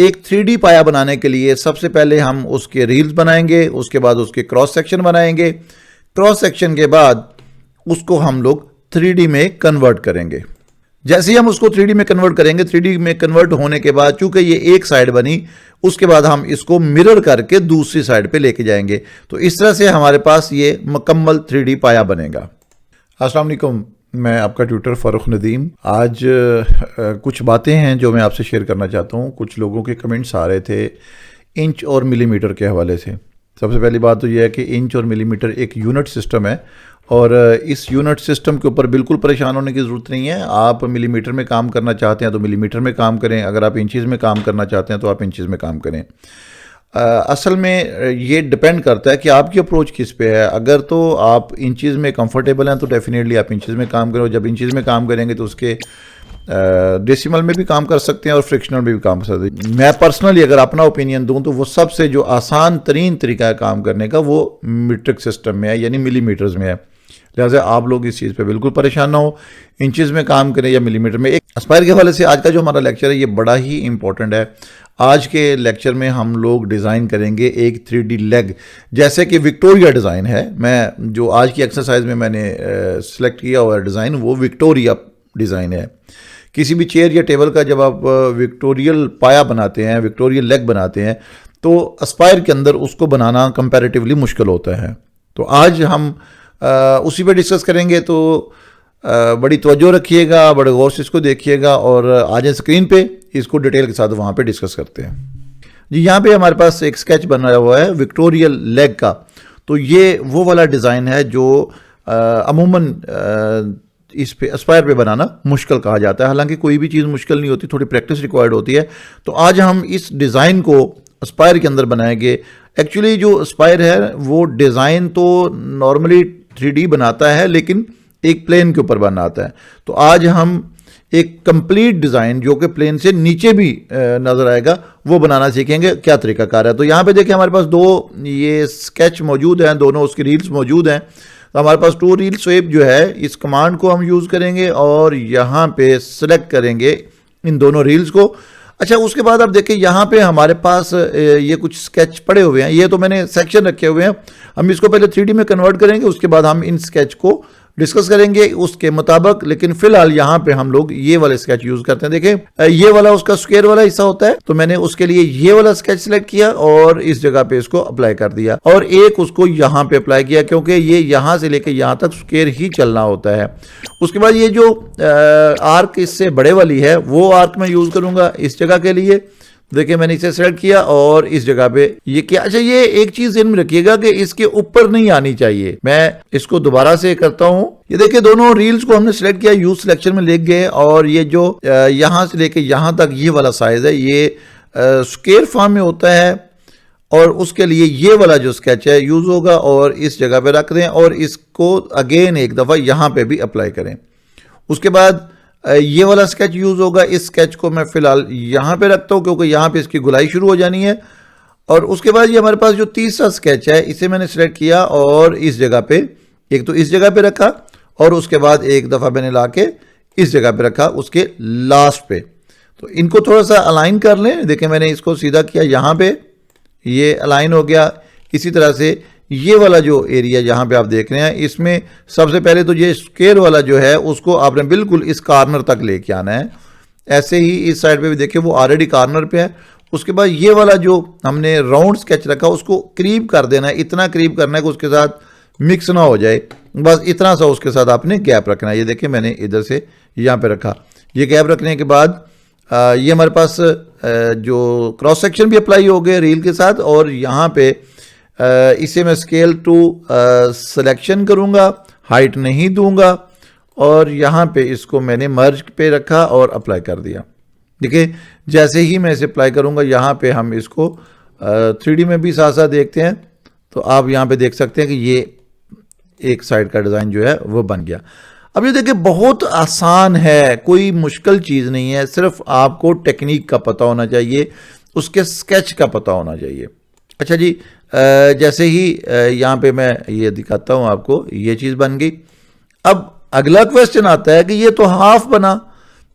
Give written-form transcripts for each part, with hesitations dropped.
एक 3D पाया बनाने के लिए सबसे पहले हम उसके रील्स बनाएंगे, उसके बाद उसके क्रॉस सेक्शन बनाएंगे, क्रॉस सेक्शन के बाद उसको हम लोग 3D में कन्वर्ट करेंगे। जैसे ही हम उसको 3D में कन्वर्ट करेंगे, 3D में कन्वर्ट होने के बाद चूंकि ये एक साइड बनी, उसके बाद हम इसको मिरर करके दूसरी साइड पे लेके जाएंगे। तो इस तरह से हमारे पास ये मुकम्मल 3D पाया बनेगा। अस्सलाम वालेकुम, मैं आपका ट्यूटर फ़ारूक नदीम। आज कुछ बातें हैं जो मैं आपसे शेयर करना चाहता हूँ। कुछ लोगों के कमेंट्स आ रहे थे इंच और मिलीमीटर के हवाले से। सबसे पहली बात तो यह है कि इंच और मिलीमीटर एक यूनिट सिस्टम है और इस यूनिट सिस्टम के ऊपर बिल्कुल परेशान होने की ज़रूरत नहीं है। आप मिलीमीटर में काम करना चाहते हैं तो मिलीमीटर में काम करें, अगर आप इंचज़ में काम करना चाहते हैं तो आप इंचज़ में काम करें। असल में ये डिपेंड करता है कि आपकी अप्रोच किस पे है। अगर तो आप इंचज़ में कंफर्टेबल हैं तो डेफिनेटली आप इंचज़ में काम करें। जब इंचज़ में काम करेंगे तो उसके डेसिमल में भी काम कर सकते हैं और फ्रिक्शनल में भी काम कर सकते हैं। मैं पर्सनली अगर अपना ओपिनियन दूं तो वो सबसे जो आसान तरीन तरीका है काम करने का वो मीट्रिक सिस्टम में है, यानी मिलीमीटर्स में है। लिहाजा आप लोग इस चीज़ पे बिल्कुल परेशान ना हो, इंचज़ में काम करें या मिलीमीटर में। एक एस्पायर के हवाले से आज का जो हमारा लेक्चर है ये बड़ा ही इंपॉर्टेंट है। आज के लेक्चर में हम लोग डिज़ाइन करेंगे एक 3D लेग, जैसे कि विक्टोरिया डिज़ाइन है। मैं जो आज की एक्सरसाइज में मैंने सिलेक्ट किया हुआ डिज़ाइन वो विक्टोरिया डिज़ाइन है। किसी भी चेयर या टेबल का जब आप विक्टोरियल पाया बनाते हैं, विक्टोरियल लेग बनाते हैं, तो एस्पायर के अंदर उसको बनाना कंपैरेटिवली मुश्किल होता है। तो आज हम उसी पे डिस्कस करेंगे। तो बड़ी तवज्जो रखिएगा, बड़े गौर से इसको देखिएगा और आ जाए स्क्रीन पे, इसको डिटेल के साथ वहाँ पे डिस्कस करते हैं। जी, यहाँ पे हमारे पास एक स्केच बना हुआ है विक्टोरियल लेग का। तो ये वो वाला डिज़ाइन है जो अमूमन इस पे एस्पायर पे बनाना मुश्किल कहा जाता है। हालांकि कोई भी चीज़ मुश्किल नहीं होती, थोड़ी प्रैक्टिस रिक्वायर्ड होती है। तो आज हम इस डिज़ाइन को एस्पायर के अंदर बनाएंगे। एक्चुअली जो एस्पायर है वो डिज़ाइन तो नॉर्मली 3D बनाता है लेकिन एक प्लेन के ऊपर बनाता है। तो आज हम एक कंप्लीट डिज़ाइन जो कि प्लेन से नीचे भी नज़र आएगा वो बनाना सीखेंगे। क्या तरीकाकार है। तो यहाँ पे देखिए हमारे पास दो ये स्केच मौजूद हैं, दोनों उसकी रील्स मौजूद हैं। तो हमारे पास 2 रील स्वेप जो है, इस कमांड को हम यूज़ करेंगे और यहाँ पे सिलेक्ट करेंगे इन दोनों रील्स को। अच्छा, उसके बाद आप देखिए यहाँ पे हमारे पास ये कुछ स्केच पड़े हुए हैं। ये तो मैंने सेक्शन रखे हुए हैं। हम इसको पहले 3D में कन्वर्ट करेंगे, उसके बाद हम इन स्केच को डिस्कस करेंगे उसके मुताबिक। लेकिन फिलहाल यहाँ पे हम लोग ये वाले स्केच यूज करते हैं। देखिए ये वाला उसका स्क्वायर वाला हिस्सा होता है, तो मैंने उसके लिए ये वाला स्केच सिलेक्ट किया और इस जगह पे इसको अप्लाई कर दिया और एक उसको यहाँ पे अप्लाई किया, क्योंकि ये यहाँ से लेके यहाँ तक स्क्वायर ही चलना होता है। उसके बाद ये जो आर्क इससे बड़े वाली है वो आर्क मैं यूज करूंगा इस जगह के लिए। देखिए मैंने इसे सेलेक्ट किया और इस जगह पे ये क्या। अच्छा, ये एक चीज ध्यान में रखिएगा कि इसके ऊपर नहीं आनी चाहिए। मैं इसको दोबारा से करता हूं। ये देखिए दोनों रील्स को हमने सिलेक्ट किया, यूज सिलेक्शन में ले गए और ये जो यहां से लेके यहां तक ये वाला साइज है ये स्क्वायर फॉर्म में होता है और उसके लिए ये वाला जो स्केच है यूज होगा और इस जगह पे रख दें और इसको अगेन एक दफा यहां पे भी अप्लाई करें। उसके बाद ये वाला स्केच यूज होगा। इस स्केच को मैं फिलहाल यहाँ पे रखता हूँ क्योंकि यहाँ पे इसकी गुलाई शुरू हो जानी है। और उसके बाद ये हमारे पास जो तीसरा स्केच है इसे मैंने सिलेक्ट किया और इस जगह पे एक तो इस जगह पे रखा और उसके बाद एक दफ़ा मैंने ला के इस जगह पे रखा उसके लास्ट पे। तो इनको थोड़ा सा अलाइन कर लें। देखिए मैंने इसको सीधा किया, यहाँ पे ये अलाइन हो गया। इसी तरह से ये वाला जो एरिया जहाँ पे आप देख रहे हैं इसमें सबसे पहले तो ये स्क्वायर वाला जो है उसको आपने बिल्कुल इस कॉर्नर तक लेके आना है। ऐसे ही इस साइड पे भी देखिए वो ऑलरेडी कॉर्नर पे है। उसके बाद ये वाला जो हमने राउंड स्केच रखा उसको करीब कर देना है, इतना करीब करना है कि उसके साथ मिक्स ना हो जाए, बस इतना सा उसके साथ आपने गैप रखना है। ये देखिए मैंने इधर से यहाँ पे रखा। ये गैप रखने के बाद ये हमारे पास जो क्रॉस सेक्शन भी अप्लाई हो गए रील के साथ और यहाँ पे इसे मैं स्केल टू सिलेक्शन करूँगा, हाइट नहीं दूंगा और यहाँ पे इसको मैंने मर्ज पे रखा और अप्लाई कर दिया। देखिए जैसे ही मैं इसे अप्लाई करूँगा यहाँ पे हम इसको 3D में भी साथ साथ देखते हैं। तो आप यहाँ पे देख सकते हैं कि ये एक साइड का डिज़ाइन जो है वो बन गया। अब ये देखिए बहुत आसान है, कोई मुश्किल चीज़ नहीं है, सिर्फ आपको टेक्निक का पता होना चाहिए, उसके स्केच का पता होना चाहिए। अच्छा जी, जैसे ही यहाँ पे मैं ये दिखाता हूँ आपको, ये चीज़ बन गई। अब अगला क्वेश्चन आता है कि ये तो हाफ बना,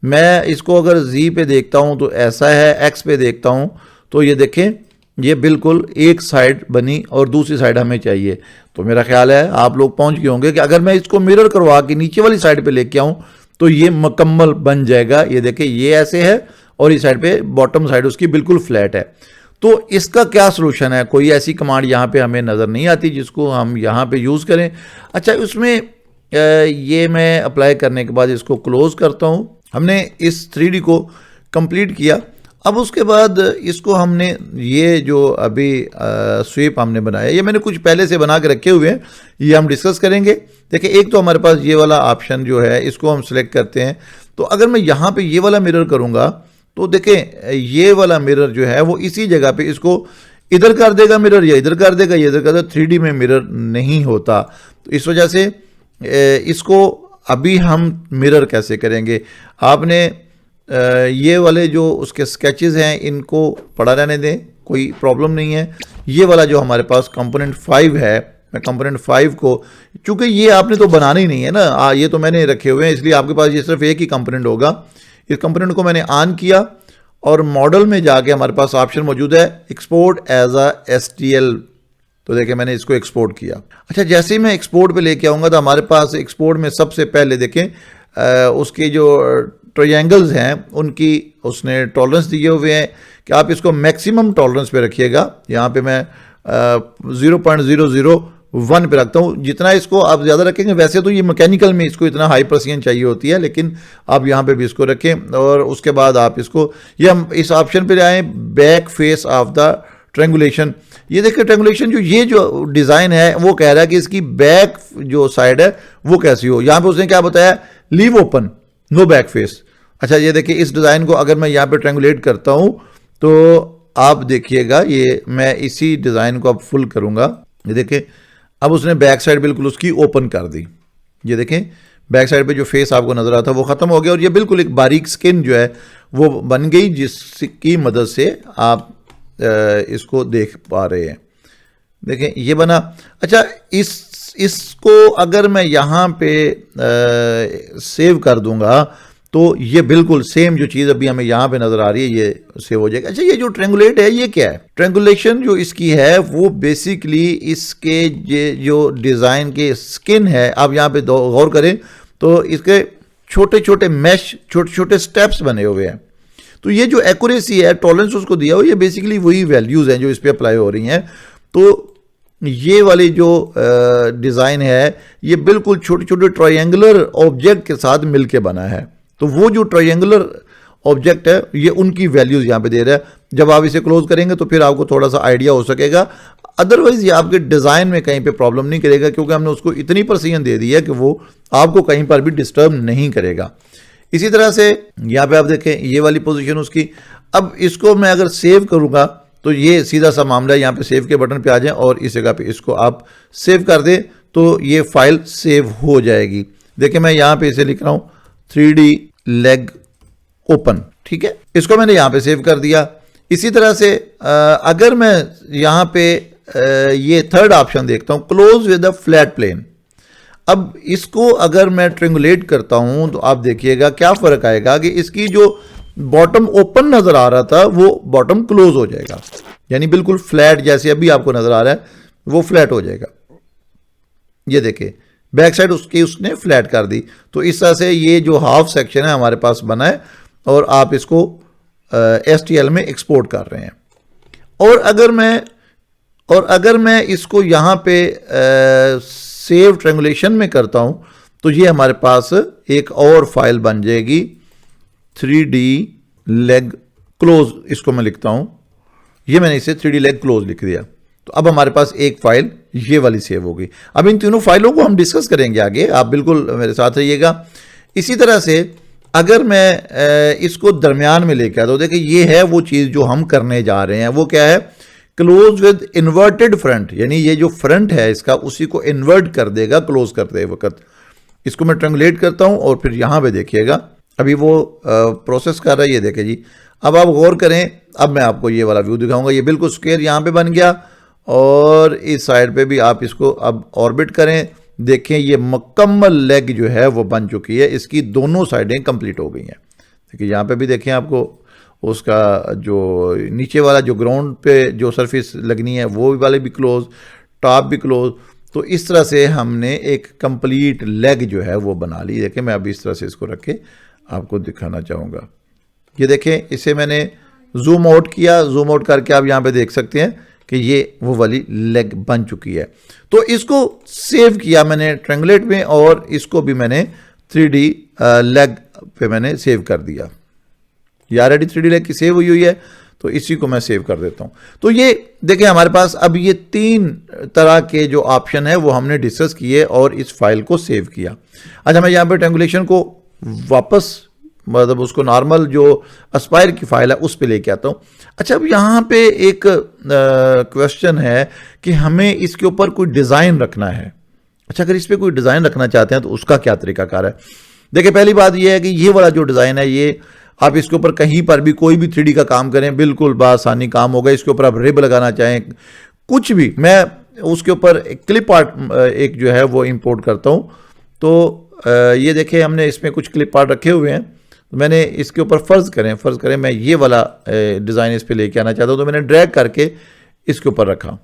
मैं इसको अगर Z पे देखता हूँ तो ऐसा है, X पे देखता हूँ तो ये देखें ये बिल्कुल एक साइड बनी और दूसरी साइड हमें चाहिए। तो मेरा ख्याल है आप लोग पहुंच गए होंगे कि अगर मैं इसको मिरर करवा के नीचे वाली साइड पे लेके आऊं तो ये मुकम्मल बन जाएगा। ये देखिए ये ऐसे है और इस साइड पे बॉटम साइड उसकी बिल्कुल फ्लैट है। तो इसका क्या सोल्यूशन है? कोई ऐसी कमांड यहाँ पे हमें नज़र नहीं आती जिसको हम यहाँ पे यूज़ करें। अच्छा, उसमें ये मैं अप्लाई करने के बाद इसको क्लोज करता हूँ। हमने इस 3D को कंप्लीट किया। अब उसके बाद इसको हमने ये जो अभी स्वीप हमने बनाया, ये मैंने कुछ पहले से बना के रखे हुए हैं, ये हम डिस्कस करेंगे। देखिए एक तो हमारे पास ये वाला ऑप्शन जो है इसको हम सिलेक्ट करते हैं। तो अगर मैं यहाँ पे ये वाला मिरर करूँगा तो देखें ये वाला मिरर जो है वो इसी जगह पे इसको इधर कर देगा मिरर, या इधर कर देगा, ये इधर कर देगा। 3D में मिरर नहीं होता। तो इस वजह से इसको अभी हम मिरर कैसे करेंगे? आपने ये वाले जो उसके स्केचेस हैं इनको पड़ा रहने दें, कोई प्रॉब्लम नहीं है। ये वाला जो हमारे पास कंपोनेंट 5 है, मैं कंपोनेंट 5 को, चूंकि ये आपने तो बनाना ही नहीं है ना, ये तो मैंने रखे हुए हैं, इसलिए आपके पास ये सिर्फ एक ही कंपोनेंट होगा। इस कंपोनेंट को मैंने ऑन किया और मॉडल में जाके हमारे पास ऑप्शन मौजूद है एक्सपोर्ट एज अ STL। तो देखिए मैंने इसको एक्सपोर्ट किया। अच्छा, जैसे ही मैं एक्सपोर्ट पे लेके आऊँगा तो हमारे पास एक्सपोर्ट में सबसे पहले देखें उसके जो ट्रायंगल्स हैं उनकी उसने टॉलरेंस दिए हुए हैं कि आप इसको मैक्सिमम टॉलरेंस पे रखिएगा। यहाँ पे मैं 0.001 पे रखता हूँ। जितना इसको आप ज़्यादा रखेंगे, वैसे तो ये मैकेनिकल में इसको इतना हाई प्रेसिजन चाहिए होती है, लेकिन आप यहाँ पे भी इसको रखें। और उसके बाद आप इसको ये हम इस ऑप्शन पे जाएँ, बैक फेस ऑफ द ट्रेंगुलेशन। ये देखिए ट्रेंगुलेशन ये जो डिज़ाइन है वो कह रहा है कि इसकी बैक जो साइड है वो कैसी हो। यहाँ पे उसने क्या बताया, leave open, no back face. अच्छा, ये देखिए इस डिज़ाइन को अगर मैं यहाँ पे ट्रेंगुलेट करता हूँ तो आप देखिएगा, ये मैं इसी डिज़ाइन को अब फुल करूँगा। ये देखिए अब उसने बैक साइड बिल्कुल उसकी ओपन कर दी। ये देखें बैक साइड पे जो फेस आपको नज़र आता है वो ख़त्म हो गया और ये बिल्कुल एक बारीक स्किन जो है वो बन गई, जिसकी मदद से आप इसको देख पा रहे हैं। देखें ये बना। अच्छा, इसको अगर मैं यहाँ पे सेव कर दूंगा तो ये बिल्कुल सेम जो चीज़ अभी हमें यहाँ पे नज़र आ रही है ये सेव हो जाएगा। अच्छा, ये जो ट्रेंगुलेट है ये क्या है? ट्रेंगुलेशन जो इसकी है वो बेसिकली इसके ये जो डिज़ाइन के स्किन है, आप यहाँ पे गौर करें तो इसके छोटे छोटे मैश, छोटे छोटे स्टेप्स बने हुए हैं। तो ये जो एक्यूरेसी है, टॉलरेंस उसको दिया हो, ये बेसिकली वही वैल्यूज़ हैं जो इस पर अप्लाई हो रही हैं। तो ये वाली जो डिज़ाइन है ये बिल्कुल छोटे छोटे ट्रायंगुलर ऑब्जेक्ट के साथ मिलके बना है। तो वो जो ट्रायंगुलर ऑब्जेक्ट है ये उनकी वैल्यूज़ यहाँ पे दे रहा है। जब आप इसे क्लोज करेंगे तो फिर आपको थोड़ा सा आइडिया हो सकेगा। अदरवाइज ये आपके डिज़ाइन में कहीं पे प्रॉब्लम नहीं करेगा, क्योंकि हमने उसको इतनी प्रेसिजन दे दी है कि वो आपको कहीं पर भी डिस्टर्ब नहीं करेगा। इसी तरह से यहाँ पे आप देखें ये वाली पोजीशन उसकी। अब इसको मैं अगर सेव करूँगा तो ये सीधा सा मामला है, यहाँ पे सेव के बटन पे आ जाएं और इस जगह पे इसको आप सेव कर दें तो ये फाइल सेव हो जाएगी। देखिए मैं यहाँ पे इसे लिख रहा हूँ 3D लेग ओपन, ठीक है, इसको मैंने यहाँ पे सेव कर दिया। इसी तरह से अगर मैं यहाँ पे ये थर्ड ऑप्शन देखता हूँ, close with the flat plane. अब इसको अगर मैं ट्रिंगुलेट करता हूँ तो आप देखिएगा क्या फ़र्क आएगा कि इसकी जो बॉटम ओपन नज़र आ रहा था वो बॉटम क्लोज हो जाएगा, यानी बिल्कुल फ्लैट जैसे अभी आपको नज़र आ रहा है वो फ्लैट हो जाएगा। ये देखिए बैक साइड उसकी उसने फ्लैट कर दी। तो इस तरह से ये जो हाफ सेक्शन है हमारे पास बना है और आप इसको STL में एक्सपोर्ट कर रहे हैं। और अगर मैं इसको यहाँ पे सेव ट्रेंगुलेशन में करता हूँ तो ये हमारे पास एक और फाइल बन जाएगी 3D लेग क्लोज, इसको मैं लिखता हूँ, ये मैंने इसे 3D लेग क्लोज लिख दिया। तो अब हमारे पास एक फाइल ये वाली सेव होगी। अब इन तीनों फाइलों को हम डिस्कस करेंगे आगे, आप बिल्कुल मेरे साथ रहिएगा। इसी तरह से अगर मैं इसको दरमियान में लेके आता हूँ, देखिए ये है वो चीज़ जो हम करने जा रहे हैं। वो क्या है? क्लोज विद इन्वर्टेड फ्रंट, यानी ये जो फ्रंट है इसका उसी को इन्वर्ट कर देगा क्लोज करते वक्त। इसको मैं ट्रेंगुलेट करता हूँ और फिर यहाँ पे देखिएगा अभी वो प्रोसेस कर रहा है। ये देखिए जी, अब आप गौर करें, अब मैं आपको ये वाला व्यू दिखाऊंगा। ये बिल्कुल स्क्वायर यहाँ पे बन गया और इस साइड पे भी आप इसको अब ऑर्बिट करें। देखें ये मुकम्मल लेग जो है वो बन चुकी है, इसकी दोनों साइडें कंप्लीट हो गई हैं। देखिए यहाँ पे भी देखें आपको उसका जो नीचे वाला जो ग्राउंड पे जो सरफेस लगनी है वो वाले भी क्लोज, टॉप भी क्लोज। तो इस तरह से हमने एक कंप्लीट लेग जो है वो बना ली। देखें मैं अभी इस तरह से इसको रख के आपको दिखाना चाहूँगा। ये देखें इसे मैंने जूम आउट किया, जूम आउट करके आप यहाँ पे देख सकते हैं कि ये वो वाली लेग बन चुकी है। तो इसको सेव किया मैंने ट्रायंगुलेट में और इसको भी मैंने 3D लेग पे मैंने सेव कर दिया। ये ऑलरेडी 3D लेग की सेव हुई है, तो इसी को मैं सेव कर देता हूं। तो ये देखें हमारे पास अब ये 3 तरह के जो ऑप्शन है वो हमने डिस्कस किए और इस फाइल को सेव किया। अच्छा मैं यहाँ पे ट्रायंगुलेशन को वापस मतलब उसको नॉर्मल जो एस्पायर की फाइल है उस पे लेके आता हूँ। अच्छा अब यहाँ पे एक क्वेश्चन है कि हमें इसके ऊपर कोई डिज़ाइन रखना है। अच्छा अगर इस पर कोई डिज़ाइन रखना चाहते हैं तो उसका क्या तरीकाकार है। देखिए पहली बात यह है कि ये वाला जो डिज़ाइन है ये आप इसके ऊपर कहीं पर भी कोई भी 3D का काम करें बिल्कुल बासानी काम होगा। इसके ऊपर आप रिब लगाना चाहें कुछ भी, मैं उसके ऊपर क्लिप आर्ट एक जो है वो इंपोर्ट करता हूँ। तो ये देखें हमने इसमें कुछ क्लिप आर्ट रखे हुए हैं। तो मैंने इसके ऊपर फ़र्ज़ करें मैं ये वाला डिज़ाइन इस पर लेके आना चाहता हूँ, तो मैंने ड्रैग करके इसके ऊपर रखा।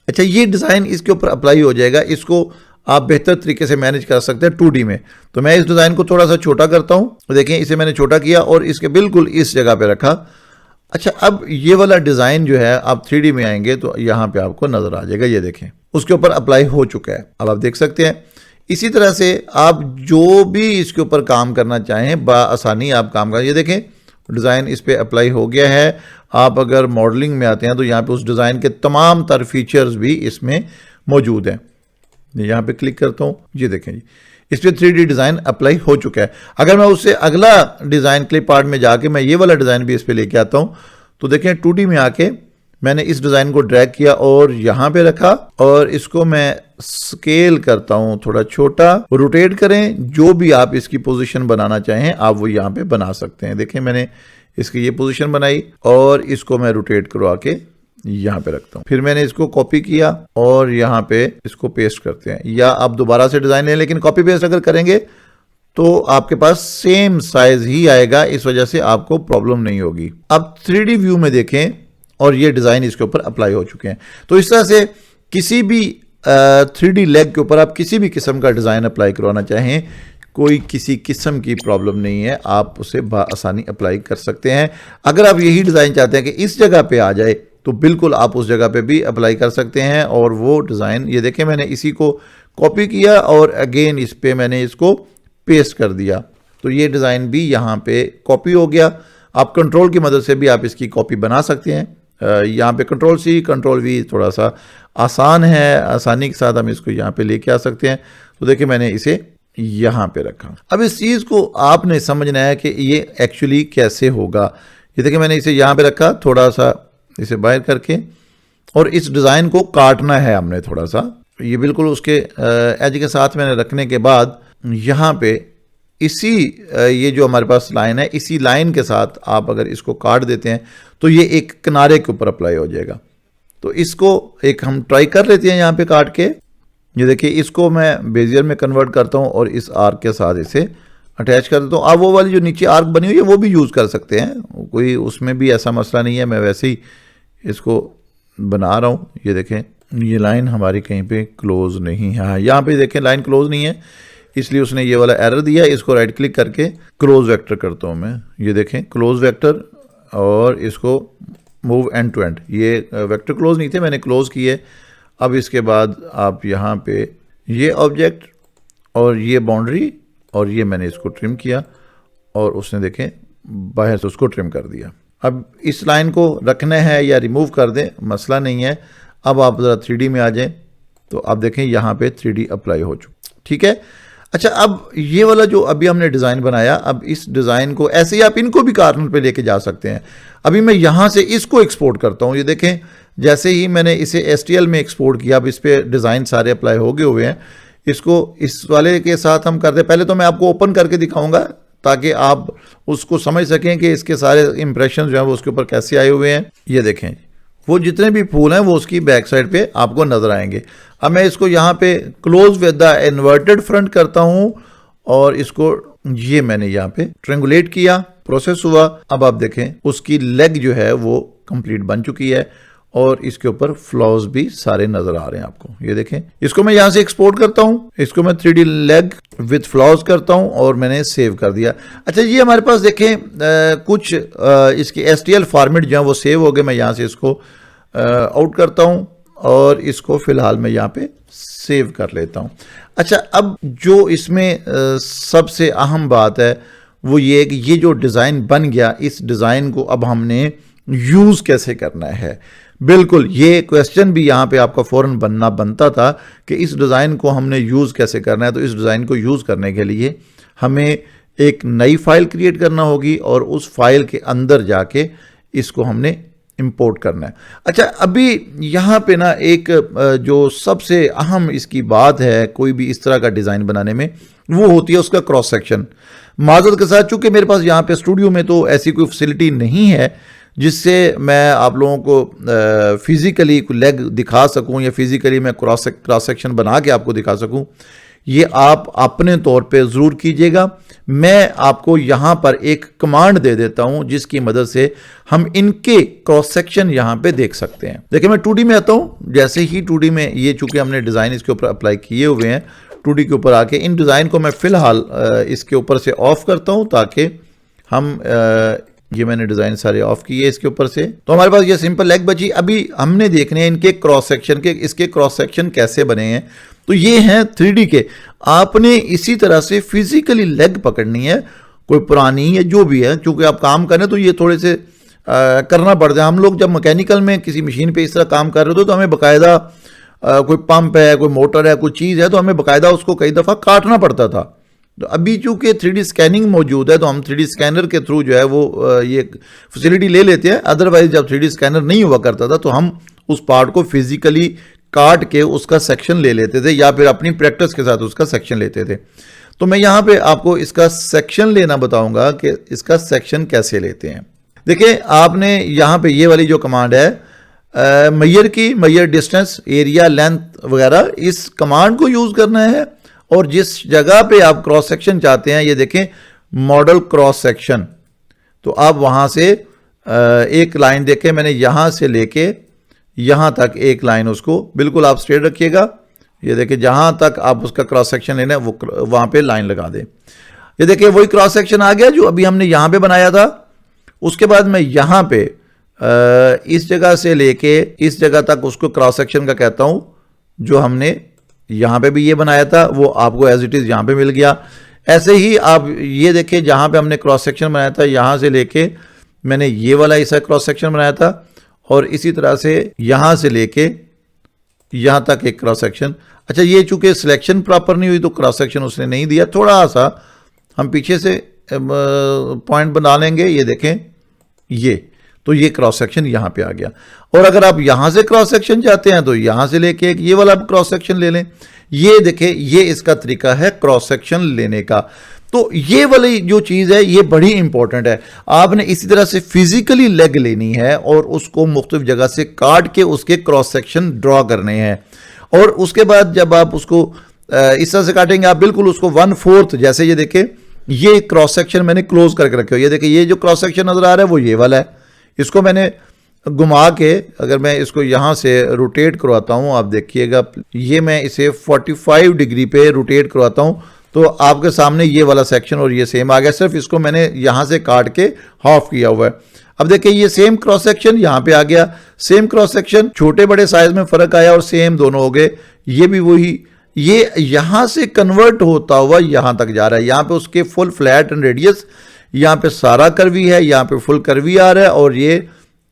अच्छा ये डिज़ाइन इसके ऊपर अप्लाई हो जाएगा। इसको आप बेहतर तरीके से मैनेज कर सकते हैं 2D में। तो मैं इस डिज़ाइन को थोड़ा सा छोटा करता हूँ। देखें इसे मैंने छोटा किया और इसके बिल्कुल इस जगह पे रखा। अच्छा अब ये वाला डिज़ाइन जो है आप 3D में आएंगे तो यहाँ पे आपको नज़र आ जाएगा। ये देखें उसके ऊपर अप्लाई हो चुका है, अब आप देख सकते हैं। इसी तरह से आप जो भी इसके ऊपर काम करना चाहें बआसानी आप काम करें। ये देखें डिज़ाइन इस पर अप्लाई हो गया है। आप अगर मॉडलिंग में आते हैं तो यहाँ पे उस डिज़ाइन के तमाम तर फीचर्स भी इसमें मौजूद हैं। यहाँ पे क्लिक करता हूँ, ये देखें जी इस पर 3D डिज़ाइन अप्लाई हो चुका है। अगर मैं उससे अगला डिज़ाइन क्लिप आर्ट में जाके मैं ये वाला डिज़ाइन भी इस पर लेके आता हूँ तो देखें 2D में आके मैंने इस डिज़ाइन को ड्रैग किया और यहाँ पे रखा और इसको मैं स्केल करता हूँ थोड़ा छोटा। रोटेट करें, जो भी आप इसकी पोजीशन बनाना चाहें आप वो यहाँ पे बना सकते हैं। देखें मैंने इसकी ये पोजीशन बनाई और इसको मैं रोटेट करवा के यहाँ पे रखता हूँ। फिर मैंने इसको कॉपी किया और यहाँ पे इसको पेस्ट करते हैं, या आप दोबारा से डिज़ाइन लें, लेकिन कॉपी पेस्ट अगर करेंगे तो आपके पास सेम साइज ही आएगा, इस वजह से आपको प्रॉब्लम नहीं होगी। अब 3D व्यू में देखें और ये डिज़ाइन इसके ऊपर अप्लाई हो चुके हैं। तो इस तरह से किसी भी 3D लेग के ऊपर आप किसी भी किस्म का डिज़ाइन अप्लाई करवाना चाहें, कोई किसी किस्म की प्रॉब्लम नहीं है, आप उसे बआसानी अप्लाई कर सकते हैं। अगर आप यही डिज़ाइन चाहते हैं कि इस जगह पे आ जाए तो बिल्कुल आप उस जगह पे भी अप्लाई कर सकते हैं। और वो डिज़ाइन ये देखें मैंने इसी को कॉपी किया और अगेन इस पर मैंने इसको पेस्ट कर दिया, तो ये डिज़ाइन भी यहाँ पे कॉपी हो गया। आप कंट्रोल की मदद से भी आप इसकी कॉपी बना सकते हैं। यहाँ पे कंट्रोल C कंट्रोल V थोड़ा सा आसान है, आसानी के साथ हम इसको यहाँ पे लेके आ सकते हैं। तो देखिए मैंने इसे यहाँ पे रखा। अब इस चीज़ को आपने समझना है कि ये एक्चुअली कैसे होगा। ये देखिए मैंने इसे यहाँ पे रखा, थोड़ा सा इसे बाहर करके, और इस डिज़ाइन को काटना है हमने थोड़ा सा। ये बिल्कुल उसके एज के साथ मैंने रखने के बाद यहाँ पे इसी ये जो हमारे पास लाइन है, इसी लाइन के साथ आप अगर इसको काट देते हैं तो ये एक किनारे के ऊपर अप्लाई हो जाएगा। तो इसको एक हम ट्राई कर लेते हैं यहाँ पे काट के। ये देखिए इसको मैं बेजियर में कन्वर्ट करता हूँ और इस आर्क के साथ इसे अटैच कर देता हूँ। आप वो वाली जो नीचे आर्क बनी हुई है वो भी यूज़ कर सकते हैं, कोई उसमें भी ऐसा मसला नहीं है। मैं वैसे ही इसको बना रहा हूँ। ये देखें ये लाइन हमारी कहीं पे क्लोज नहीं है, यहाँ पे देखें लाइन क्लोज नहीं है, इसलिए उसने ये वाला एरर दिया। इसको राइट क्लिक करके क्लोज वेक्टर करता हूँ मैं। ये देखें क्लोज वेक्टर, और इसको मूव एंड टू एंड। ये वेक्टर क्लोज नहीं थे, मैंने क्लोज किए। अब इसके बाद आप यहाँ पे ये ऑब्जेक्ट और ये बाउंड्री और ये मैंने इसको ट्रिम किया और उसने देखें बाहर से उसको ट्रिम कर दिया। अब इस लाइन को रखना है या रिमूव कर दें, मसला नहीं है। अब आप ज़रा 3D में आ जाएं तो आप देखें यहाँ पे 3D अप्लाई हो चुका, ठीक है। अच्छा अब ये वाला जो अभी हमने डिज़ाइन बनाया, अब इस डिज़ाइन को ऐसे ही आप इनको भी कार्नर पे लेके जा सकते हैं। अभी मैं यहाँ से इसको एक्सपोर्ट करता हूँ। ये देखें जैसे ही मैंने इसे STL में एक्सपोर्ट किया, अब इस पर डिज़ाइन सारे अप्लाई हो गए हुए हैं। इसको इस वाले के साथ हम करते, पहले तो मैं आपको ओपन करके दिखाऊंगा ताकि आप उसको समझ सकें कि इसके सारे इंप्रेशन जो हैं वो उसके ऊपर कैसे आए हुए हैं। ये देखें वो जितने भी फूल हैं वो उसकी बैक साइड पे आपको नजर आएंगे। अब मैं इसको यहाँ पे close with the inverted front करता हूँ और इसको ये मैंने यहाँ पे ट्रेंगुलेट किया, प्रोसेस हुआ। अब आप देखें उसकी लेग जो है वो कंप्लीट बन चुकी है और इसके ऊपर फ्लॉज भी सारे नजर आ रहे हैं आपको। ये देखें, इसको मैं यहां से एक्सपोर्ट करता हूं, इसको मैं 3D लेग विथ फ्लॉज करता हूं और मैंने सेव कर दिया। अच्छा, ये हमारे पास देखें कुछ इसके STL फॉर्मेट जो है वो सेव हो गए। मैं यहां से इसको आउट करता हूं और इसको फिलहाल मैं यहाँ पे सेव कर लेता हूं। अच्छा, अब जो इसमें सबसे अहम बात है वो ये कि ये जो डिज़ाइन बन गया, इस डिज़ाइन को अब हमने यूज़ कैसे करना है। बिल्कुल, ये क्वेश्चन भी यहाँ पे आपका फौरन बनता था कि इस डिज़ाइन को हमने यूज़ कैसे करना है। तो इस डिज़ाइन को यूज़ करने के लिए हमें एक नई फाइल क्रिएट करना होगी और उस फाइल के अंदर जाके इसको हमने इंपोर्ट करना है। अच्छा, अभी यहाँ पे ना एक जो सबसे अहम इसकी बात है कोई भी इस तरह का डिज़ाइन बनाने में, वो होती है उसका क्रॉस सेक्शन। माजरत के साथ, चूंकि मेरे पास यहाँ पे स्टूडियो में तो ऐसी कोई फैसिलिटी नहीं है जिससे मैं आप लोगों को फिजिकली लेग दिखा सकूं या फिजिकली मैं क्रॉस सेक्शन बना के आपको दिखा सकूं। ये आप अपने तौर पे ज़रूर कीजिएगा। मैं आपको यहाँ पर एक कमांड दे देता हूँ जिसकी मदद से हम इनके क्रॉस सेक्शन यहाँ पे देख सकते हैं। देखिए, मैं 2D में आता हूँ। जैसे ही 2D में ये चूंकि हमने डिज़ाइन इसके ऊपर अप्लाई किए हुए हैं, 2D के ऊपर आके इन डिज़ाइन को मैं फ़िलहाल इसके ऊपर से ऑफ करता हूँ ताकि हम ये मैंने डिज़ाइन सारे ऑफ किए इसके ऊपर से। तो हमारे पास ये सिंपल लेग बची। अभी हमने देखने हैं इनके क्रॉस सेक्शन के, इसके क्रॉस सेक्शन कैसे बने हैं। तो ये हैं 3D के। आपने इसी तरह से फिजिकली लेग पकड़नी है, कोई पुरानी या जो भी है। चूंकि आप काम करें तो ये थोड़े से करना पड़ता है। हम लोग जब मैकेनिकल में किसी मशीन पे इस तरह काम कर रहे थे तो हमें बाकायदा कोई पंप है, कोई मोटर है, कोई चीज़ है, तो हमें बाकायदा उसको कई दफ़ा काटना पड़ता था। तो अभी चूंकि 3D स्कैनिंग मौजूद है तो हम 3D स्कैनर के थ्रू जो है वो ये फैसिलिटी ले लेते हैं। अदरवाइज जब 3D स्कैनर नहीं हुआ करता था तो हम उस पार्ट को फिजिकली काट के उसका सेक्शन ले लेते थे या फिर अपनी प्रैक्टिस के साथ उसका सेक्शन लेते थे। तो मैं यहाँ पे आपको इसका सेक्शन लेना बताऊंगा कि इसका सेक्शन कैसे लेते हैं। देखिए, आपने यहाँ पे ये वाली जो कमांड है मैयर की, मैयर डिस्टेंस, एरिया, लेंथ वगैरह, इस कमांड को यूज़ करना है। और जिस जगह पे आप क्रॉस सेक्शन चाहते हैं, ये देखें मॉडल क्रॉस सेक्शन, तो आप वहाँ से एक लाइन देखें, मैंने यहाँ से लेके यहाँ तक एक लाइन, उसको बिल्कुल आप स्ट्रेट रखिएगा। ये देखिए, जहाँ तक आप उसका क्रॉस सेक्शन लेना है वो वहाँ पे लाइन लगा दें। ये देखिए, वही क्रॉस सेक्शन आ गया जो अभी हमने यहाँ पे बनाया था। उसके बाद मैं यहाँ पे इस जगह से लेके इस जगह तक उसको क्रॉस सेक्शन का कहता हूँ। जो हमने यहाँ पे भी ये बनाया था वो आपको एज इट इज़ यहाँ पे मिल गया। ऐसे ही आप ये देखिए, जहाँ पे हमने क्रॉस सेक्शन बनाया था यहाँ से लेके मैंने ये वाला ऐसा क्रॉस सेक्शन बनाया था और इसी तरह से यहाँ से लेके यहाँ तक एक क्रॉस सेक्शन। अच्छा, ये चूंकि सिलेक्शन प्रॉपर नहीं हुई तो क्रॉस सेक्शन उसने नहीं दिया, थोड़ा सा हम पीछे से पॉइंट बना लेंगे। ये देखें, ये तो ये क्रॉस सेक्शन यहाँ पे आ गया। और अगर आप यहाँ से क्रॉस सेक्शन चाहते हैं तो यहाँ से लेके ये वाला क्रॉस सेक्शन ले लें। ये देखें, ये इसका तरीका है क्रॉस सेक्शन लेने का। तो ये वाली जो चीज़ है ये बड़ी इंपॉर्टेंट है। आपने इसी तरह से फिजिकली लेग लेनी है और उसको मुख्तलिफ जगह से काट के उसके क्रॉस सेक्शन ड्रॉ करने हैं। और उसके बाद जब आप उसको इस तरह से काटेंगे, आप बिल्कुल उसको 1/4, जैसे ये देखें, ये क्रॉस सेक्शन मैंने क्लोज करके रखे हो। ये देखिए, ये जो क्रॉस सेक्शन नजर आ रहा है वो ये वाला है। इसको मैंने घुमा के, अगर मैं इसको यहाँ से रोटेट करवाता हूँ, आप देखिएगा, ये मैं इसे 45 डिग्री पे रोटेट करवाता हूँ तो आपके सामने ये वाला सेक्शन और ये सेम आ गया। सिर्फ इसको मैंने यहाँ से काट के हाफ किया हुआ है। अब देखिए, ये सेम क्रॉस सेक्शन यहाँ पे आ गया, सेम क्रॉस सेक्शन, छोटे बड़े साइज में फर्क आया और सेम दोनों हो गए। ये भी वही, ये यहाँ से कन्वर्ट होता हुआ यहाँ तक जा रहा है। यहाँ पे उसके फुल फ्लैट एंड रेडियस, यहाँ पे सारा कर्वी है, यहाँ पे फुल कर्वी आ रहा है और ये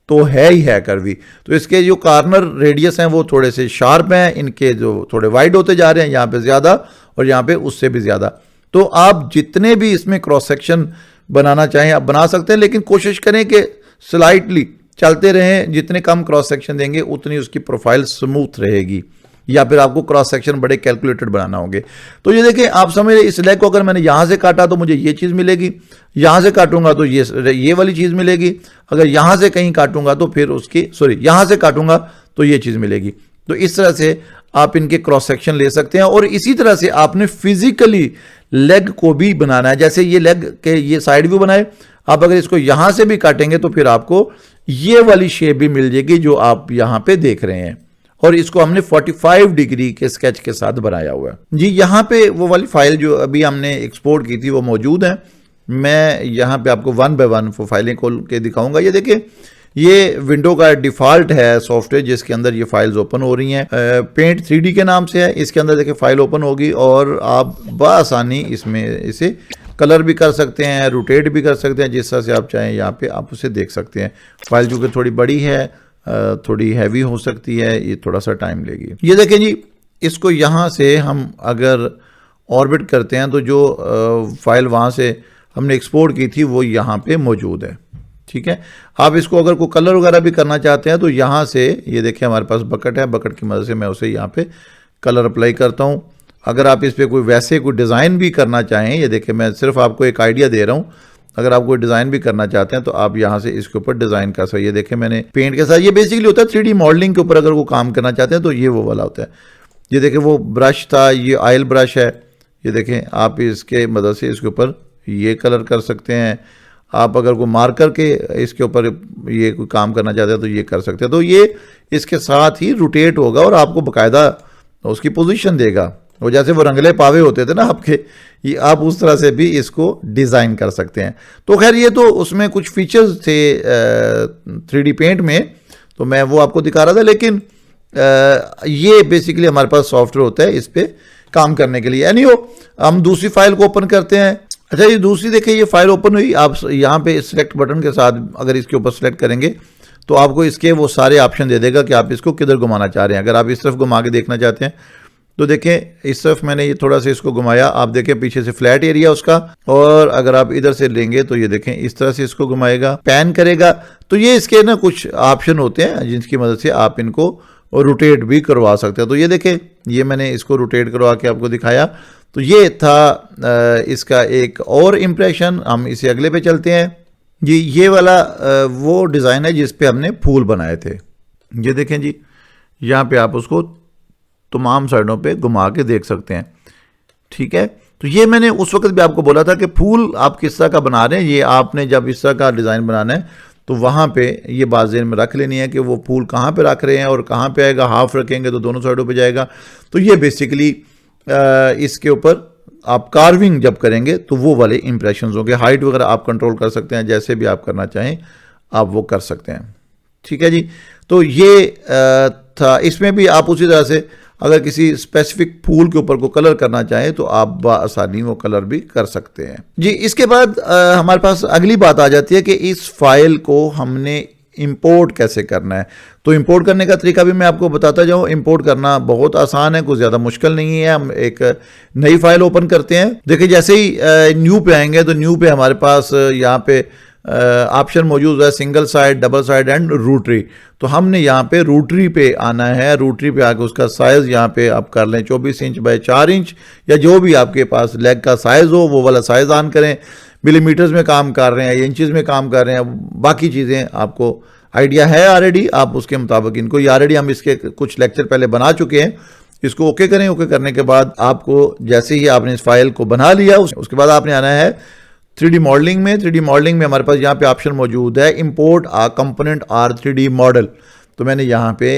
तो है ही है कर्वी। तो इसके जो कॉर्नर रेडियस हैं वो थोड़े से शार्प हैं, इनके जो थोड़े वाइड होते जा रहे हैं, यहाँ पे ज़्यादा और यहाँ पे उससे भी ज़्यादा। तो आप जितने भी इसमें क्रॉस सेक्शन बनाना चाहें आप बना सकते हैं, लेकिन कोशिश करें कि स्लाइटली चलते रहें। जितने कम क्रॉस सेक्शन देंगे उतनी उसकी प्रोफाइल स्मूथ रहेगी, या फिर आपको क्रॉस सेक्शन बड़े कैलकुलेटेड बनाना होंगे। तो ये देखें, आप समझ रहे, इस लेग को अगर मैंने यहाँ से काटा तो मुझे ये चीज़ मिलेगी, यहाँ से काटूंगा तो ये वाली चीज़ मिलेगी, अगर यहाँ से कहीं काटूंगा तो फिर उसकी यहाँ से काटूंगा तो ये चीज़ मिलेगी। तो इस तरह से आप इनके क्रॉस सेक्शन ले सकते हैं। और इसी तरह से आपने फिजिकली लेग को भी बनाना है। जैसे ये लेग के ये साइड व्यू बनाए, आप अगर इसको यहां से भी काटेंगे तो फिर आपको ये वाली शेप भी मिल जाएगी जो आप यहां पे देख रहे हैं। और इसको हमने 45 डिग्री के स्केच के साथ बनाया हुआ है जी। यहाँ पे वो वाली फाइल जो अभी हमने एक्सपोर्ट की थी वो मौजूद है। मैं यहाँ पे आपको 1 बाय 1 वो फाइलें खोल के दिखाऊंगा। ये देखिए, ये विंडो का डिफ़ॉल्ट है सॉफ्टवेयर जिसके अंदर ये फाइल्स ओपन हो रही हैं। पेंट 3D के नाम से है। इसके अंदर देखिए फाइल ओपन होगी और आप बआसानी इसमें इसे कलर भी कर सकते हैं, रोटेट भी कर सकते हैं, जिस तरह से आप चाहें यहाँ पे आप उसे देख सकते हैं। फाइल जो कि थोड़ी बड़ी है, थोड़ी हैवी हो सकती है, ये थोड़ा सा टाइम लेगी। ये देखें जी, इसको यहाँ से हम अगर ऑर्बिट करते हैं तो जो फाइल वहाँ से हमने एक्सपोर्ट की थी वो यहाँ पे मौजूद है। ठीक है, आप इसको अगर कोई कलर वगैरह भी करना चाहते हैं तो यहाँ से ये देखिए हमारे पास बकेट है, बकेट की मदद से मैं उसे यहाँ पे कलर अप्लाई करता हूँ। अगर आप इस पर कोई वैसे कोई डिज़ाइन भी करना चाहें, ये देखिए मैं सिर्फ आपको एक आइडिया दे रहा हूँ, अगर आप कोई डिज़ाइन भी करना चाहते हैं तो आप यहाँ से इसके ऊपर डिज़ाइन कर सकते हैं। ये देखिए मैंने पेंट के साथ, ये बेसिकली होता है 3D मॉडलिंग के ऊपर अगर वो काम करना चाहते हैं तो ये वो वाला होता है। ये देखिए वो ब्रश था, ये ऑयल ब्रश है। ये देखें आप इसके मदद से इसके ऊपर ये कलर कर सकते हैं। आप अगर कोई मार्कर के इसके ऊपर ये कोई काम करना चाहते हैं तो ये कर सकते हैं। तो ये इसके साथ ही रोटेट होगा और आपको बाकायदा उसकी पोजीशन देगा। वो जैसे वो रंगले पावे होते थे ना आपके, ये आप उस तरह से भी इसको डिज़ाइन कर सकते हैं। तो खैर ये तो उसमें कुछ फीचर्स थे 3D पेंट में, तो मैं वो आपको दिखा रहा था। लेकिन ये बेसिकली हमारे पास सॉफ्टवेयर होता है इस पर काम करने के लिए। एनीहो, हम दूसरी फाइल को ओपन करते हैं। अच्छा, ये दूसरी देखिए, ये फाइल ओपन हुई। आप यहाँ पे सिलेक्ट बटन के साथ अगर इसके ऊपर सेलेक्ट करेंगे तो आपको इसके वो सारे ऑप्शन दे देगा कि आप इसको किधर घुमाना चाह रहे हैं। अगर आप इस तरफ घुमा के देखना चाहते हैं तो देखें इस तरफ मैंने ये थोड़ा सा इसको घुमाया, आप देखें पीछे से फ्लैट एरिया उसका। और अगर आप इधर से लेंगे तो ये देखें इस तरह से इसको घुमाएगा, पैन करेगा। तो ये इसके ना कुछ ऑप्शन होते हैं जिनकी मदद से आप इनको रोटेट भी करवा सकते हैं। तो ये देखें, ये मैंने इसको रोटेट करवा के आपको दिखाया। तो ये था इसका एक और इम्प्रेशन। हम इसे अगले पे चलते हैं जी। ये वाला वो डिज़ाइन है जिस पे हमने फूल बनाए थे। ये देखें जी, यहाँ पे आप उसको तमाम साइडों पे घुमा के देख सकते हैं। ठीक है, तो ये मैंने उस वक्त भी आपको बोला था कि फूल आप किस तरह का बना रहे हैं। ये आपने जब इस तरह का डिज़ाइन बनाना है तो वहाँ पे ये बात ज़हन में रख लेनी है कि वो फूल कहाँ पे रख रहे हैं और कहाँ पे आएगा। हाफ रखेंगे तो दोनों साइडों पे जाएगा। तो ये बेसिकली इसके ऊपर आप कार्विंग जब करेंगे तो वो वाले इंप्रेशंस होंगे। हाइट वगैरह आप कंट्रोल कर सकते हैं, जैसे भी आप करना चाहें आप वो कर सकते हैं। ठीक है जी, तो ये था। इसमें भी आप उसी तरह से अगर किसी स्पेसिफिक फूल के ऊपर को कलर करना चाहें तो आप बआसानी वो कलर भी कर सकते हैं जी। इसके बाद हमारे पास अगली बात आ जाती है कि इस फाइल को हमने इंपोर्ट कैसे करना है। तो इंपोर्ट करने का तरीका भी मैं आपको बताता जाऊं। इंपोर्ट करना बहुत आसान है, कुछ ज़्यादा मुश्किल नहीं है। हम एक नई फाइल ओपन करते हैं। देखिए जैसे ही न्यू पे आएंगे तो न्यू पे हमारे पास यहाँ पे ऑप्शन मौजूद है single side, double side and rotary. तो हमने यहाँ पे रूटरी पे आना है। रूटरी पे आके उसका साइज़ यहाँ पे आप कर लें 24 इंच बाय 4 इंच या जो भी आपके पास लेग का साइज़ हो वो वाला साइज़ ऑन करें। मिलीमीटर्स में काम कर रहे हैं या इंचज़ में काम कर रहे हैं, बाकी चीज़ें आपको आइडिया है ऑलरेडी, आप उसके मुताबिक इनको, ये ऑलरेडी हम इसके कुछ लेक्चर पहले बना चुके हैं। इसको ओके करें। ओके करने के बाद आपको जैसे ही आपने इस फाइल को बना लिया उसके बाद आपने आना है 3D मॉडलिंग में। 3D मॉडलिंग में हमारे पास यहाँ पे ऑप्शन मौजूद है import a component or 3D model. तो मैंने यहाँ पे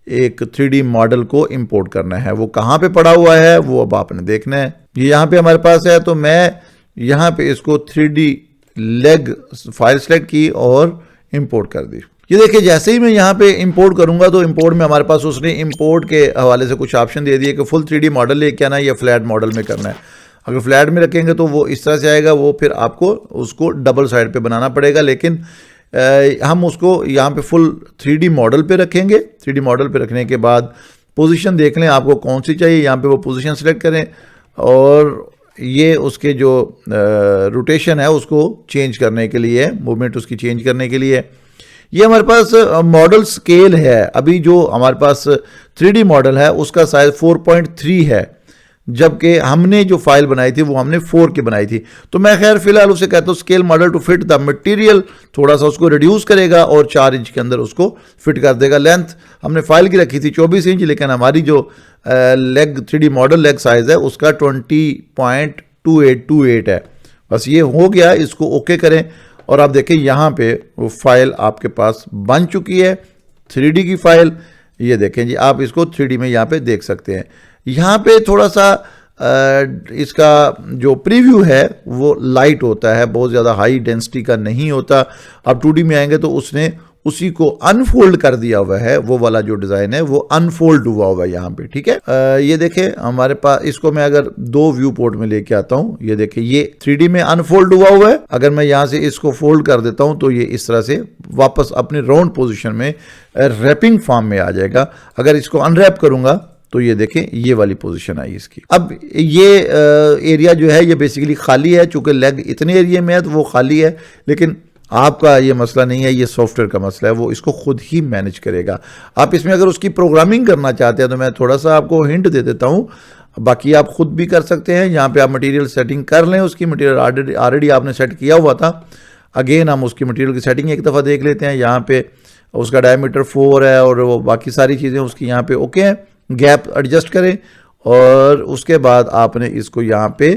एक 3D मॉडल को इंपोर्ट करना है। वो कहाँ पे पड़ा हुआ है वो अब आपने देखना है। ये यहाँ पे हमारे पास है, तो मैं यहाँ पे इसको 3D लेग फाइल सेलेक्ट की और इंपोर्ट कर दी। ये देखिए जैसे ही मैं यहाँ पे इंपोर्ट करूँगा तो इंपोर्ट में हमारे पास उसने इंपोर्ट के हवाले से कुछ ऑप्शन दे दिए कि फुल 3D मॉडल लेके आना है या फ्लैट मॉडल में करना है। अगर फ्लैट में रखेंगे तो वो इस तरह से आएगा, वो फिर आपको उसको डबल साइड पे बनाना पड़ेगा। लेकिन हम उसको यहाँ पे फुल 3D मॉडल पे रखेंगे। 3D मॉडल पे रखने के बाद पोजीशन देख लें आपको कौन सी चाहिए, यहाँ पे वो पोजीशन सेलेक्ट करें और ये उसके जो रोटेशन है उसको चेंज करने के लिए, मूवमेंट उसकी चेंज करने के लिए ये हमारे पास मॉडल स्केल है। अभी जो हमारे पास 3D मॉडल है उसका साइज 4.3 है, जबकि हमने जो फाइल बनाई थी वो हमने 4 की बनाई थी। तो मैं खैर फिलहाल उसे कहता हूँ scale model to fit the material, थोड़ा सा उसको रिड्यूस करेगा और 4 इंच के अंदर उसको फिट कर देगा। लेंथ हमने फाइल की रखी थी 24 इंच, लेकिन हमारी जो leg 3D model leg size है उसका 20.2 2828 है। बस ये हो गया, इसको ओके करें और आप देखें यहाँ पे वो फाइल आपके पास बन चुकी है, 3D की फाइल। ये देखें जी, आप इसको 3D में यहाँ पे देख सकते हैं। यहाँ पे थोड़ा सा इसका जो प्रीव्यू है वो लाइट होता है, बहुत ज़्यादा हाई डेंसिटी का नहीं होता। अब 2D में आएंगे तो उसने उसी को अनफोल्ड कर दिया हुआ है, वो वाला जो डिज़ाइन है वो अनफोल्ड हुआ हुआ है यहाँ पे, ठीक है। ये देखें हमारे पास, इसको मैं अगर 2 व्यू पोर्ट में लेके आता हूँ, ये देखें ये 3D में अनफोल्ड हुआ हुआ है। अगर मैं यहाँ से इसको फोल्ड कर देता हूँ तो ये इस तरह से वापस अपने राउंड पोजिशन में रैपिंग फॉर्म में आ जाएगा। अगर इसको अनरैप करूंगा तो ये देखें ये वाली पोजीशन आई इसकी। अब ये एरिया जो है ये बेसिकली खाली है, चूंकि लेग इतने एरिया में है तो वो खाली है, लेकिन आपका ये मसला नहीं है, ये सॉफ्टवेयर का मसला है, वो इसको खुद ही मैनेज करेगा। आप इसमें अगर उसकी प्रोग्रामिंग करना चाहते हैं तो मैं थोड़ा सा आपको हिंट दे देता हूँ, बाकी आप खुद भी कर सकते हैं। यहाँ पे आप मटेरियल सेटिंग कर लें, उसकी मटेरियल ऑलरेडी आपने सेट किया हुआ था। अगेन हम उसकी मटेरियल की सेटिंग एक दफ़ा देख लेते हैं। यहाँ पे उसका डायमीटर 4 है और वो बाकी सारी चीज़ें उसकी यहाँ पे ओके हैं। गैप एडजस्ट करें और उसके बाद आपने इसको यहाँ पे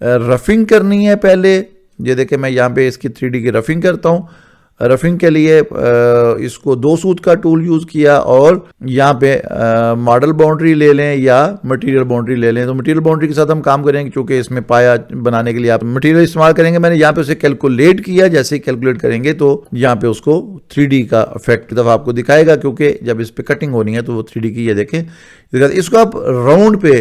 रफिंग करनी है पहले। ये देखें मैं यहाँ पे इसकी 3D की रफिंग करता हूँ। रफिंग के लिए इसको 2 सूत का टूल यूज़ किया और यहाँ पे मॉडल बाउंड्री ले लें या मटेरियल बाउंड्री ले लें। तो मटेरियल बाउंड्री के साथ हम काम करेंगे क्योंकि इसमें पाया बनाने के लिए आप मटेरियल इस्तेमाल करेंगे। मैंने यहाँ पे उसे कैलकुलेट किया, जैसे ही कैलकुलेट करेंगे तो यहाँ पे उसको 3D का इफेक्ट दफ़ा आपको दिखाएगा, क्योंकि जब इस पर कटिंग होनी है तो वो 3D की। ये देखें, इसको आप राउंड पे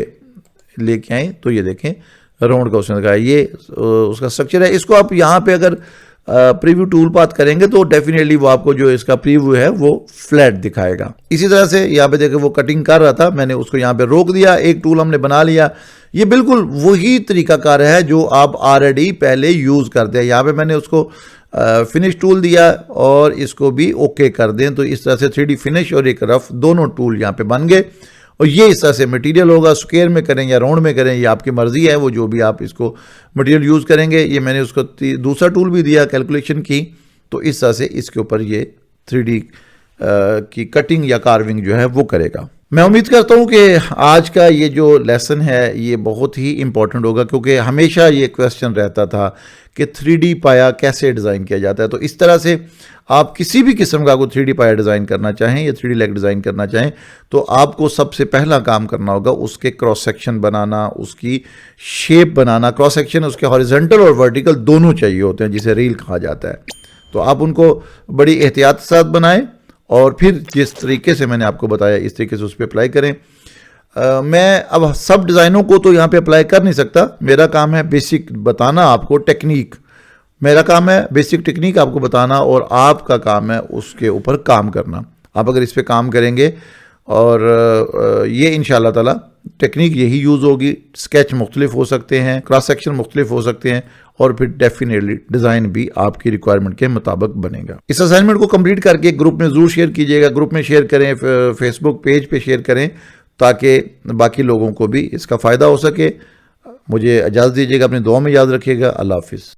लेके आए तो ये देखें राउंड का उसने दिखाया, ये उसका स्ट्रक्चर है। इसको आप यहाँ पे अगर प्रीव्यू टूल पाथ करेंगे तो डेफिनेटली वो आपको जो इसका प्रीव्यू है वो फ्लैट दिखाएगा। इसी तरह से यहाँ पे देखें वो कटिंग कर रहा था, मैंने उसको यहाँ पे रोक दिया, एक टूल हमने बना लिया। ये बिल्कुल वही तरीकाकार है जो आप ऑलरेडी पहले यूज़ करते हैं। यहाँ पे मैंने उसको फिनिश टूल दिया और इसको भी ओके कर दें, तो इस तरह से 3D फिनिश और एक रफ दोनों टूल यहाँ पे बन गए। और ये इस तरह से मटेरियल होगा, स्क्वायर में करें या राउंड में करें, ये आपकी मर्जी है, वो जो भी आप इसको मटेरियल यूज़ करेंगे। ये मैंने उसको दूसरा टूल भी दिया कैलकुलेशन की, तो इस तरह से इसके ऊपर ये 3D की कटिंग या कार्विंग जो है वो करेगा। मैं उम्मीद करता हूँ कि आज का ये जो लेसन है ये बहुत ही इंपॉर्टेंट होगा, क्योंकि हमेशा ये क्वेश्चन रहता था कि 3D पाया कैसे डिज़ाइन किया जाता है। तो इस तरह से आप किसी भी किस्म का कोई 3D पाया डिज़ाइन करना चाहें या 3D लेग डिज़ाइन करना चाहें तो आपको सबसे पहला काम करना होगा उसके क्रॉस सेक्शन बनाना, उसकी शेप बनाना। क्रॉस सेक्शन उसके हॉरिजॉन्टल और वर्टिकल दोनों चाहिए होते हैं, जिसे रील कहा जाता है। तो आप उनको बड़ी एहतियात के साथ बनाएं और फिर जिस तरीके से मैंने आपको बताया इस तरीके से उस पर अप्लाई करें। मैं अब सब डिज़ाइनों को तो यहाँ पे अप्लाई कर नहीं सकता, मेरा काम है बेसिक बताना आपको टेक्निक, मेरा काम है बेसिक टेक्निक आपको बताना और आपका काम है उसके ऊपर काम करना। आप अगर इस पे काम करेंगे और ये इंशाअल्लाह ताला टेक्निक यही यूज़ होगी। स्केच मुख्तलिफ हो सकते हैं, क्रॉस सेक्शन मुख्तलिफ हो सकते हैं और फिर डेफिनेटली डिज़ाइन भी आपकी रिक्वायरमेंट के मुताबिक बनेगा। इस असाइनमेंट को कंप्लीट करके ग्रुप में ज़रूर शेयर कीजिएगा, ग्रुप में शेयर करें, फेसबुक पेज पे शेयर करें ताकि बाकी लोगों को भी इसका फ़ायदा हो सके। मुझे इजाज़त दीजिएगा, अपनी दुआ में याद रखिएगा। अल्लाह हाफिज़।